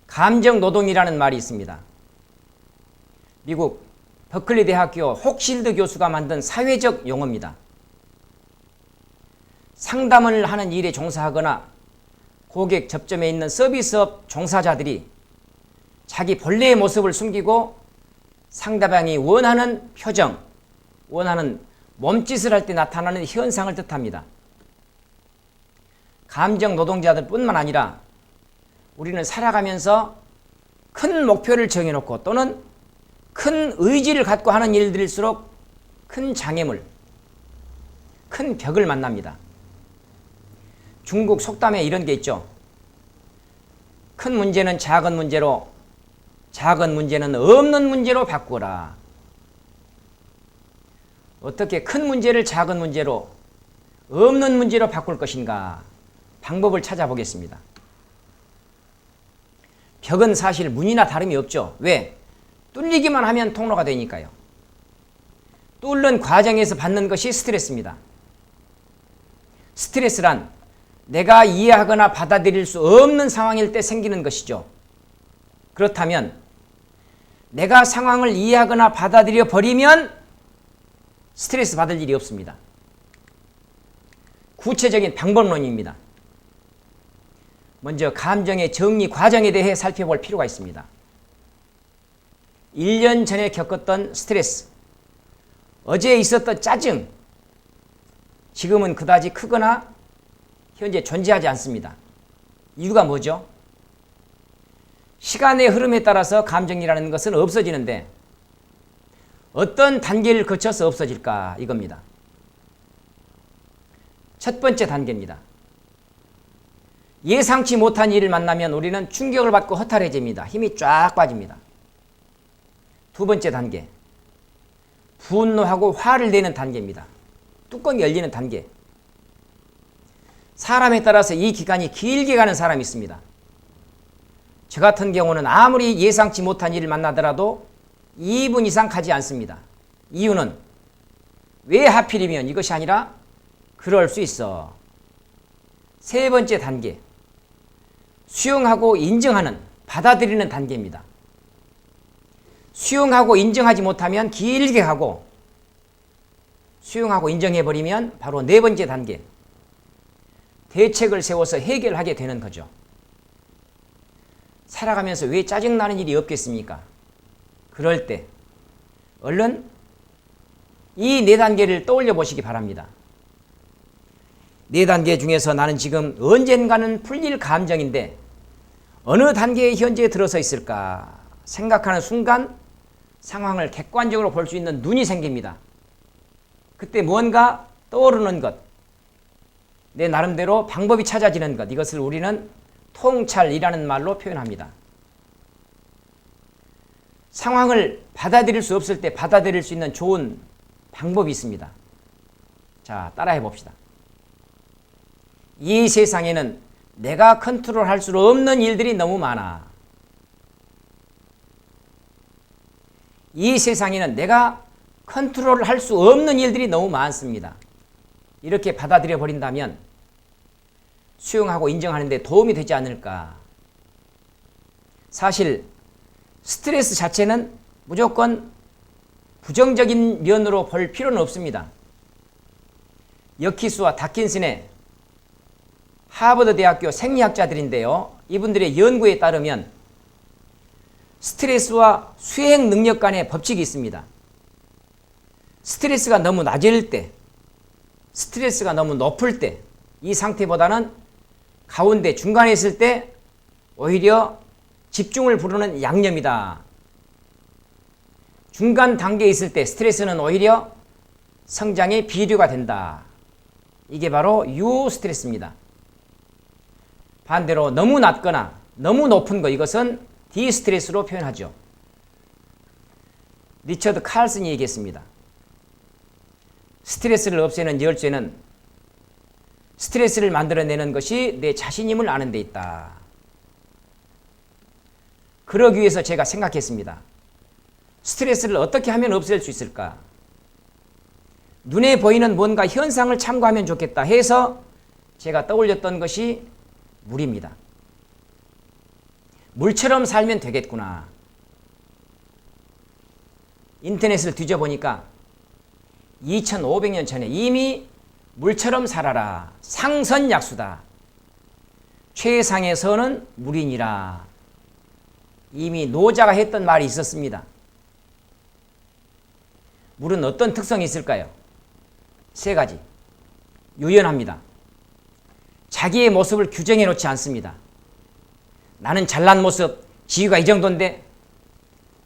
감정노동이라는 말이 있습니다. 미국 버클리 대학교 혹실드 교수가 만든 사회적 용어입니다. 상담을 하는 일에 종사하거나 고객 접점에 있는 서비스업 종사자들이 자기 본래의 모습을 숨기고 상대방이 원하는 표정, 원하는 몸짓을 할 때 나타나는 현상을 뜻합니다. 감정 노동자들 뿐만 아니라 우리는 살아가면서 큰 목표를 정해놓고 또는 큰 의지를 갖고 하는 일들일수록 큰 장애물, 큰 벽을 만납니다. 중국 속담에 이런 게 있죠. 큰 문제는 작은 문제로, 작은 문제는 없는 문제로 바꾸라. 어떻게 큰 문제를 작은 문제로, 없는 문제로 바꿀 것인가? 방법을 찾아보겠습니다. 벽은 사실 문이나 다름이 없죠. 왜? 뚫리기만 하면 통로가 되니까요. 뚫는 과정에서 받는 것이 스트레스입니다. 스트레스란 내가 이해하거나 받아들일 수 없는 상황일 때 생기는 것이죠. 그렇다면 내가 상황을 이해하거나 받아들여 버리면 스트레스 받을 일이 없습니다. 구체적인 방법론입니다. 먼저 감정의 정리 과정에 대해 살펴볼 필요가 있습니다. 1년 전에 겪었던 스트레스, 어제 있었던 짜증, 지금은 그다지 크거나 현재 존재하지 않습니다. 이유가 뭐죠? 시간의 흐름에 따라서 감정이라는 것은 없어지는데 어떤 단계를 거쳐서 없어질까 이겁니다. 첫 번째 단계입니다. 예상치 못한 일을 만나면 우리는 충격을 받고 허탈해집니다. 힘이 쫙 빠집니다. 두 번째 단계, 분노하고 화를 내는 단계입니다. 뚜껑이 열리는 단계. 사람에 따라서 이 기간이 길게 가는 사람이 있습니다. 저 같은 경우는 아무리 예상치 못한 일을 만나더라도 2분 이상 가지 않습니다. 이유는 왜 하필이면 이것이 아니라 그럴 수 있어. 세 번째 단계, 수용하고 인정하는, 받아들이는 단계입니다. 수용하고 인정하지 못하면 길게 가고 수용하고 인정해버리면 바로 네 번째 단계, 대책을 세워서 해결하게 되는 거죠. 살아가면서 왜 짜증나는 일이 없겠습니까? 그럴 때 얼른 이 네 단계를 떠올려 보시기 바랍니다. 네 단계 중에서 나는 지금 언젠가는 풀릴 감정인데 어느 단계에 현재 들어서 있을까 생각하는 순간 상황을 객관적으로 볼 수 있는 눈이 생깁니다. 그때 뭔가 떠오르는 것, 내 나름대로 방법이 찾아지는 것, 이것을 우리는 통찰이라는 말로 표현합니다. 상황을 받아들일 수 없을 때 받아들일 수 있는 좋은 방법이 있습니다. 자, 따라해 봅시다. 이 세상에는 내가 컨트롤할 수 없는 일들이 너무 많아. 이 세상에는 내가 컨트롤할 수 없는 일들이 너무 많습니다. 이렇게 받아들여 버린다면 수용하고 인정하는 데 도움이 되지 않을까. 사실 스트레스 자체는 무조건 부정적인 면으로 볼 필요는 없습니다. 여키스와 다킨슨의 하버드 대학교 생리학자들인데요. 이분들의 연구에 따르면 스트레스와 수행 능력 간의 법칙이 있습니다. 스트레스가 너무 낮을 때, 스트레스가 너무 높을 때, 이 상태보다는 가운데 중간에 있을 때 오히려 집중을 부르는 양념이다. 중간 단계에 있을 때 스트레스는 오히려 성장의 비료가 된다. 이게 바로 유스트레스입니다. 반대로 너무 낮거나 너무 높은 거, 이것은 디스트레스로 표현하죠. 리처드 칼슨이 얘기했습니다. 스트레스를 없애는 열쇠는 스트레스를 만들어내는 것이 내 자신임을 아는 데 있다. 그러기 위해서 제가 생각했습니다. 스트레스를 어떻게 하면 없앨 수 있을까? 눈에 보이는 뭔가 현상을 참고하면 좋겠다 해서 제가 떠올렸던 것이 물입니다. 물처럼 살면 되겠구나. 인터넷을 뒤져보니까 2500년 전에 이미 물처럼 살아라. 상선약수다. 최상의 선은 물이니라. 이미 노자가 했던 말이 있었습니다. 물은 어떤 특성이 있을까요? 세 가지. 유연합니다. 자기의 모습을 규정해 놓지 않습니다. 나는 잘난 모습, 지위가 이 정도인데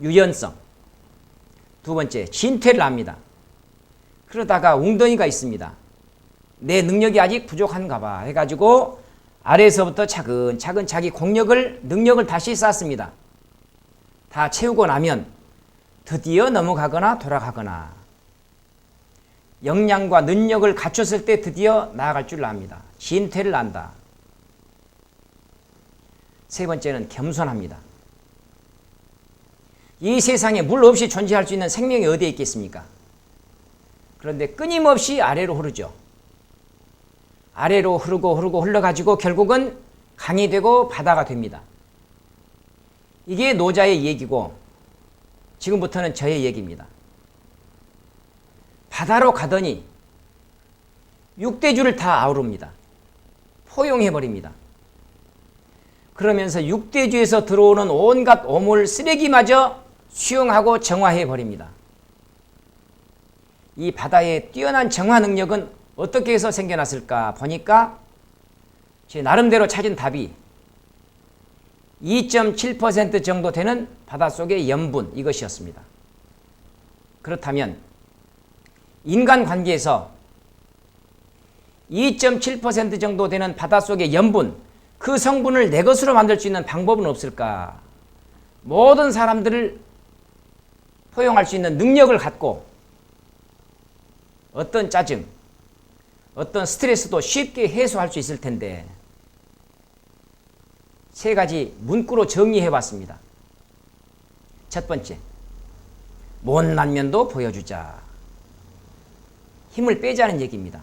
유연성. 두 번째, 진퇴를 합니다. 그러다가 웅덩이가 있습니다. 내 능력이 아직 부족한가 봐 해가지고 아래에서부터 차근차근 자기 능력을 다시 쌓습니다. 다 채우고 나면 드디어 넘어가거나 돌아가거나 역량과 능력을 갖췄을 때 드디어 나아갈 줄 압니다. 진퇴를 안다. 세 번째는 겸손합니다. 이 세상에 물 없이 존재할 수 있는 생명이 어디에 있겠습니까? 그런데 끊임없이 아래로 흐르죠. 아래로 흐르고 흘러가지고 결국은 강이 되고 바다가 됩니다. 이게 노자의 얘기고 지금부터는 저의 얘기입니다. 바다로 가더니 육대주를 다 아우릅니다. 포용해버립니다. 그러면서 육대주에서 들어오는 온갖 오물 쓰레기마저 수용하고 정화해버립니다. 이 바다의 뛰어난 정화 능력은 어떻게 해서 생겨났을까 보니까 제 나름대로 찾은 답이 2.7% 정도 되는 바닷속의 염분, 이것이었습니다. 그렇다면 인간관계에서 2.7% 정도 되는 바닷속의 염분, 그 성분을 내 것으로 만들 수 있는 방법은 없을까? 모든 사람들을 포용할 수 있는 능력을 갖고 어떤 짜증, 어떤 스트레스도 쉽게 해소할 수 있을 텐데 세 가지 문구로 정리해 봤습니다. 첫 번째, 못난 면도 보여주자. 힘을 빼자는 얘기입니다.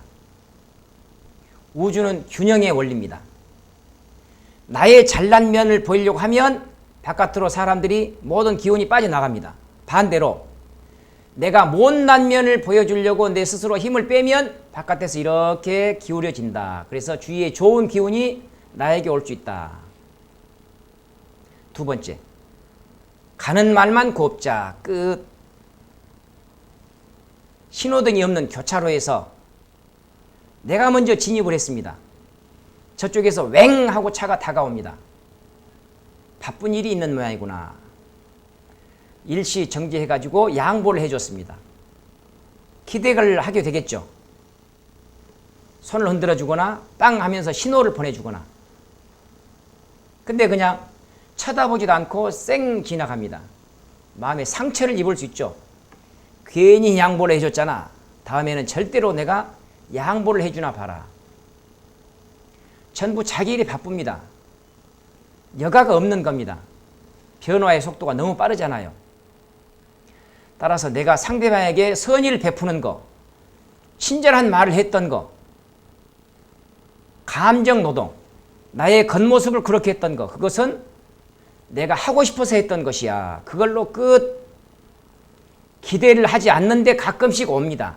우주는 균형의 원리입니다. 나의 잘난 면을 보이려고 하면 바깥으로 사람들이 모든 기운이 빠져나갑니다. 반대로 내가 못난 면을 보여주려고 내 스스로 힘을 빼면 바깥에서 이렇게 기울여진다. 그래서 주위에 좋은 기운이 나에게 올 수 있다. 두 번째, 가는 말만 곱자. 끝. 신호등이 없는 교차로에서 내가 먼저 진입을 했습니다. 저쪽에서 웽 하고 차가 다가옵니다. 바쁜 일이 있는 모양이구나. 일시 정지해가지고 양보를 해줬습니다. 기대를 하게 되겠죠. 손을 흔들어주거나 땅 하면서 신호를 보내주거나. 근데 그냥 쳐다보지도 않고 쌩 지나갑니다. 마음에 상처를 입을 수 있죠. 괜히 양보를 해줬잖아. 다음에는 절대로 내가 양보를 해주나 봐라. 전부 자기 일이 바쁩니다. 여가가 없는 겁니다. 변화의 속도가 너무 빠르잖아요. 따라서 내가 상대방에게 선의를 베푸는 거, 친절한 말을 했던 거, 감정노동, 나의 겉모습을 그렇게 했던 거, 그것은 내가 하고 싶어서 했던 것이야. 그걸로 끝. 기대를 하지 않는데 가끔씩 옵니다.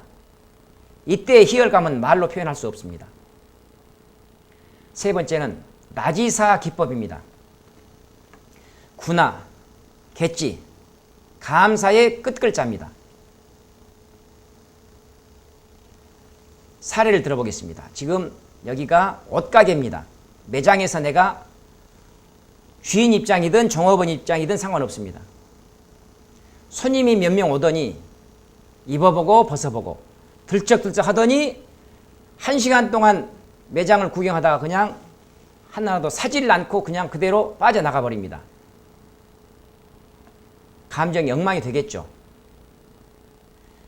이때의 희열감은 말로 표현할 수 없습니다. 세 번째는 나지사 기법입니다. 구나, 갯지, 감사의 끝글자입니다. 사례를 들어보겠습니다. 지금 여기가 옷가게입니다. 매장에서 내가 주인 입장이든 종업원 입장이든 상관없습니다. 손님이 몇 명 오더니 입어보고 벗어보고 들쩍들쩍 하더니 1시간 동안 매장을 구경하다가 그냥 하나도 사지를 않고 그냥 그대로 빠져나가 버립니다. 감정이 엉망이 되겠죠.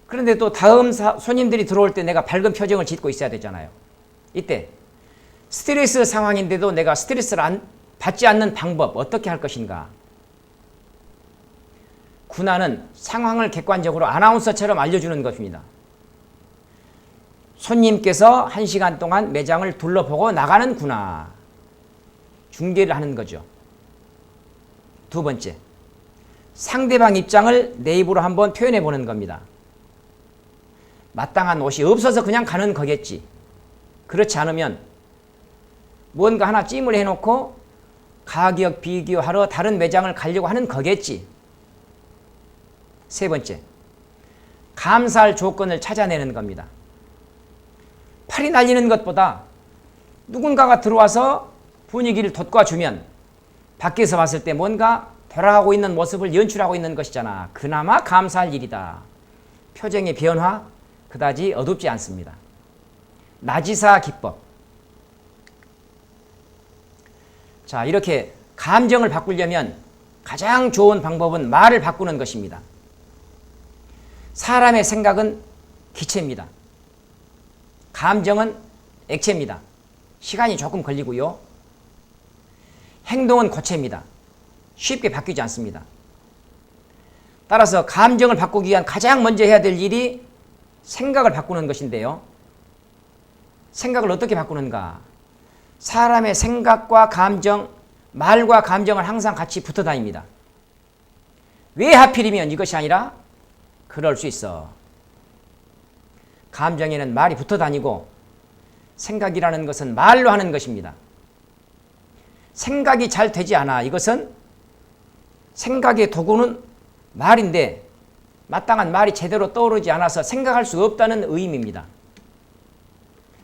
그런데 또 다음 손님들이 들어올 때 내가 밝은 표정을 짓고 있어야 되잖아요. 이때 스트레스 상황인데도 내가 스트레스를 받지 않는 방법 어떻게 할 것인가. 군화는 상황을 객관적으로 아나운서처럼 알려주는 것입니다. 손님께서 1시간 동안 매장을 둘러보고 나가는 군화. 중계를 하는 거죠. 두 번째, 상대방 입장을 내 입으로 한번 표현해 보는 겁니다. 마땅한 옷이 없어서 그냥 가는 거겠지. 그렇지 않으면 뭔가 하나 찜을 해놓고 가격 비교하러 다른 매장을 가려고 하는 거겠지. 세 번째, 감사할 조건을 찾아내는 겁니다. 팔이 날리는 것보다 누군가가 들어와서 분위기를 돋궈주면 밖에서 봤을 때 뭔가 돌아가고 있는 모습을 연출하고 있는 것이잖아. 그나마 감사할 일이다. 표정의 변화 그다지 어둡지 않습니다. 나지사 기법. 자, 이렇게 감정을 바꾸려면 가장 좋은 방법은 말을 바꾸는 것입니다. 사람의 생각은 기체입니다. 감정은 액체입니다. 시간이 조금 걸리고요. 행동은 고체입니다. 쉽게 바뀌지 않습니다. 따라서 감정을 바꾸기 위한 가장 먼저 해야 될 일이 생각을 바꾸는 것인데요. 생각을 어떻게 바꾸는가? 사람의 생각과 감정, 말과 감정은 항상 같이 붙어 다닙니다. 왜 하필이면 이것이 아니라 그럴 수 있어. 감정에는 말이 붙어 다니고 생각이라는 것은 말로 하는 것입니다. 생각이 잘 되지 않아. 이것은 생각의 도구는 말인데 마땅한 말이 제대로 떠오르지 않아서 생각할 수 없다는 의미입니다.